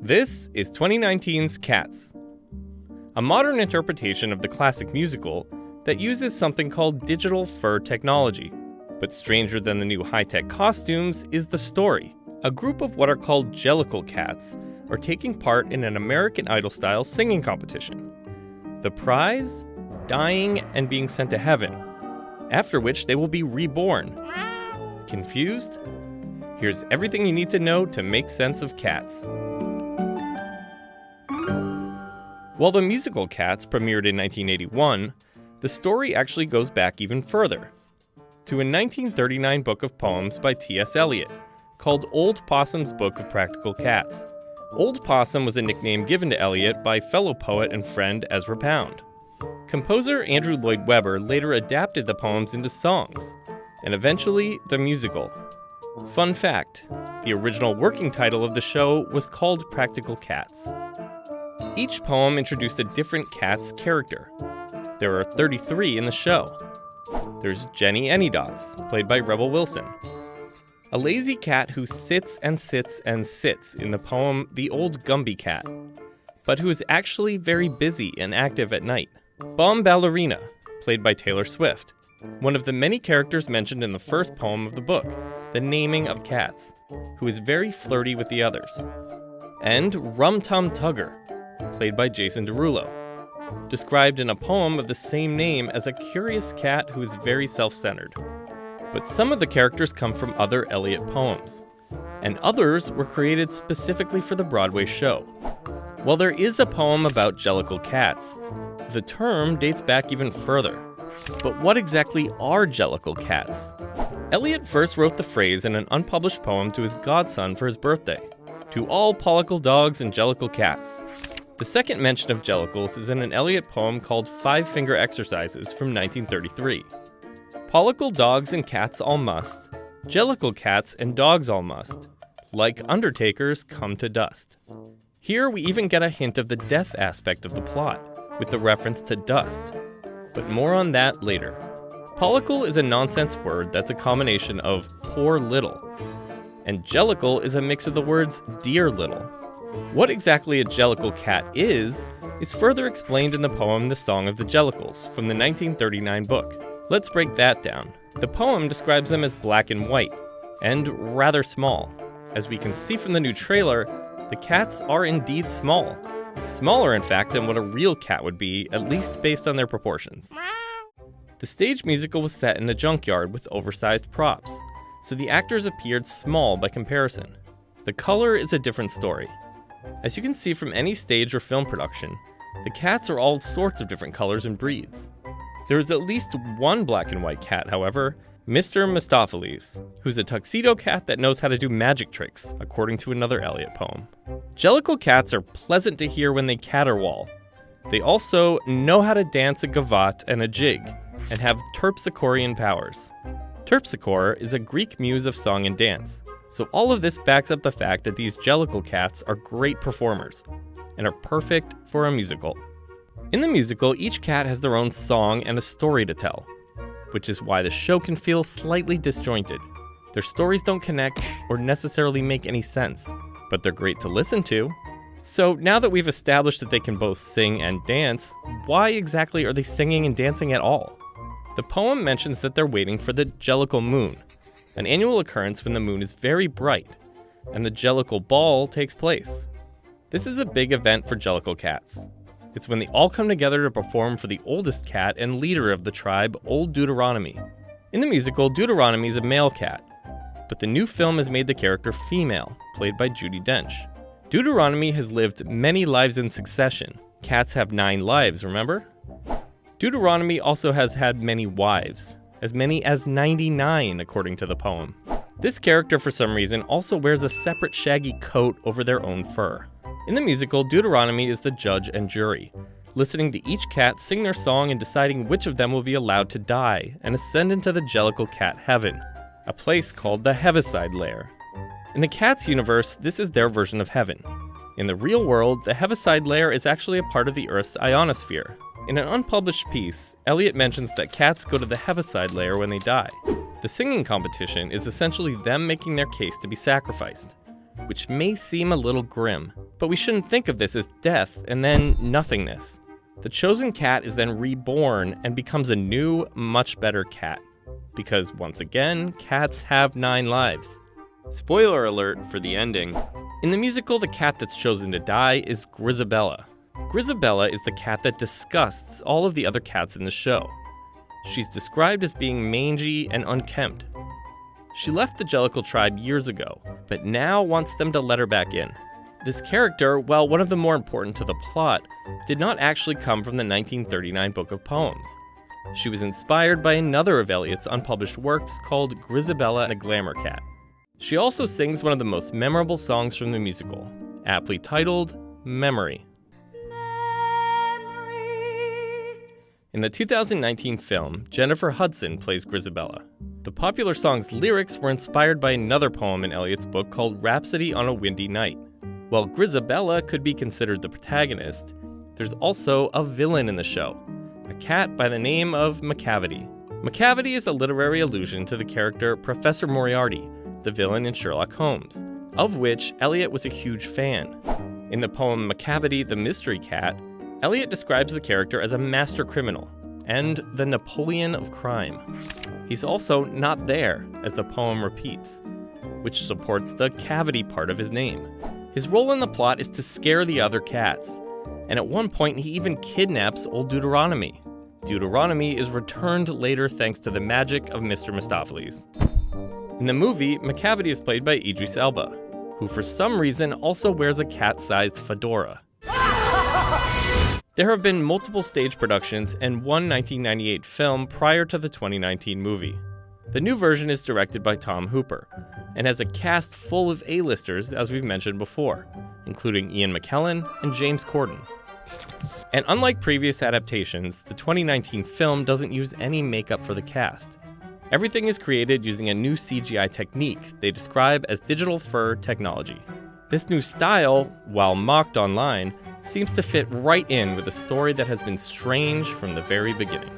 This is 2019's Cats, a modern interpretation of the classic musical that uses something called digital fur technology. But stranger than the new high-tech costumes is the story. A group of what are called Jellicle cats are taking part in an American Idol-style singing competition. The prize? Dying and being sent to heaven, after which they will be reborn. Confused? Here's everything you need to know to make sense of Cats. While the musical Cats premiered in 1981, the story actually goes back even further, to a 1939 book of poems by T.S. Eliot, called Old Possum's Book of Practical Cats. Old Possum was a nickname given to Eliot by fellow poet and friend Ezra Pound. Composer Andrew Llyod Webber later adapted the poems into songs, and eventually the musical. Fun fact, the original working title of the show was called Practical Cats. Each poem introduced a different cat's character. There are 33 in the show. There's Jenny Anydots, played by Rebel Wilson. A lazy cat who sits and sits and sits in the poem The Old Gumby Cat, but who is actually very busy and active at night. Bomb Ballerina, played by Taylor Swift, one of the many characters mentioned in the first poem of the book, The Naming of Cats, who is very flirty with the others. And Rum Tum Tugger, played by Jason Derulo, described in a poem of the same name as a curious cat who is very self-centered. But some of the characters come from other Eliot poems, and others were created specifically for the Broadway show. While there is a poem about Jellicle cats, the term dates back even further. But what exactly are Jellicle cats? Eliot first wrote the phrase in an unpublished poem to his godson for his birthday, "To all pollicle dogs and Jellicle cats." The second mention of Jellicles is in an Eliot poem called Five Finger Exercises from 1933. Pollicle dogs and cats all must, Jellicle cats and dogs all must, like undertakers come to dust. Here we even get a hint of the death aspect of the plot, with the reference to dust. But more on that later. Pollicle is a nonsense word that's a combination of poor little, and Jellicle is a mix of the words dear little. What exactly a Jellicle cat is further explained in the poem The Song of the Jellicles from the 1939 book. Let's break that down. The poem describes them as black and white, and rather small. As we can see from the new trailer, the cats are indeed small. Smaller, in fact, than what a real cat would be, at least based on their proportions. The stage musical was set in a junkyard with oversized props, so the actors appeared small by comparison. The color is a different story. As you can see from any stage or film production, the cats are all sorts of different colors and breeds. There is at least one black and white cat, however, Mr. Mistopheles, who's a tuxedo cat that knows how to do magic tricks, according to another Eliot poem. Jellicle cats are pleasant to hear when they caterwaul. They also know how to dance a gavotte and a jig, and have terpsichorean powers. Terpsichore is a Greek muse of song and dance, so all of this backs up the fact that these Jellicle cats are great performers, and are perfect for a musical. In the musical, each cat has their own song and a story to tell, which is why the show can feel slightly disjointed. Their stories don't connect or necessarily make any sense, but they're great to listen to. So now that we've established that they can both sing and dance, why exactly are they singing and dancing at all? The poem mentions that they're waiting for the Jellicle moon, an annual occurrence when the moon is very bright, and the Jellicle ball takes place. This is a big event for Jellicle cats. It's when they all come together to perform for the oldest cat and leader of the tribe, Old Deuteronomy. In the musical, Deuteronomy is a male cat, but the new film has made the character female, played by Judi Dench. Deuteronomy has lived many lives in succession. Cats have 9 lives, remember? Deuteronomy also has had many wives, as many as 99 according to the poem. This character, for some reason, also wears a separate shaggy coat over their own fur. In the musical, Deuteronomy is the judge and jury, listening to each cat sing their song and deciding which of them will be allowed to die and ascend into the Jellicle cat heaven, a place called the Heaviside Lair. In the Cats universe, this is their version of heaven. In the real world, the Heaviside Lair is actually a part of the Earth's ionosphere. In an unpublished piece, Eliot mentions that cats go to the Heaviside Lair when they die. The singing competition is essentially them making their case to be sacrificed. which may seem a little grim, but we shouldn't think of this as death and then nothingness. The chosen cat is then reborn and becomes a new, much better cat. Because once again, cats have 9 lives. Spoiler alert for the ending. In the musical, the cat that's chosen to die is Grizabella. Grizabella is the cat that disgusts all of the other cats in the show. She's described as being mangy and unkempt. She left the Jellicle tribe years ago, but now wants them to let her back in. This character, while one of the more important to the plot, did not actually come from the 1939 book of poems. She was inspired by another of Eliot's unpublished works called Grizabella and the Glamour Cat. She also sings one of the most memorable songs from the musical, aptly titled Memory. In the 2019 film, Jennifer Hudson plays Grizabella. The popular song's lyrics were inspired by another poem in Eliot's book called Rhapsody on a Windy Night. While Grizabella could be considered the protagonist, there's also a villain in the show, a cat by the name of McCavity. McCavity is a literary allusion to the character Professor Moriarty, the villain in Sherlock Holmes, of which Eliot was a huge fan. In the poem McCavity the Mystery Cat, Eliot describes the character as a master criminal and the Napoleon of crime. He's also not there, as the poem repeats, which supports the cavity part of his name. His role in the plot is to scare the other cats, and at one point he even kidnaps old Deuteronomy. Deuteronomy is returned later thanks to the magic of Mr. Mistopheles. In the movie, McCavity is played by Idris Elba, who for some reason also wears a cat-sized fedora. There have been multiple stage productions and one 1998 film prior to the 2019 movie. The new version is directed by Tom Hooper, and has a cast full of A-listers as we've mentioned before, including Ian McKellen and James Corden. And unlike previous adaptations, the 2019 film doesn't use any makeup for the cast. Everything is created using a new CGI technique they describe as digital fur technology. This new style, while mocked online, seems to fit right in with a story that has been strange from the very beginning.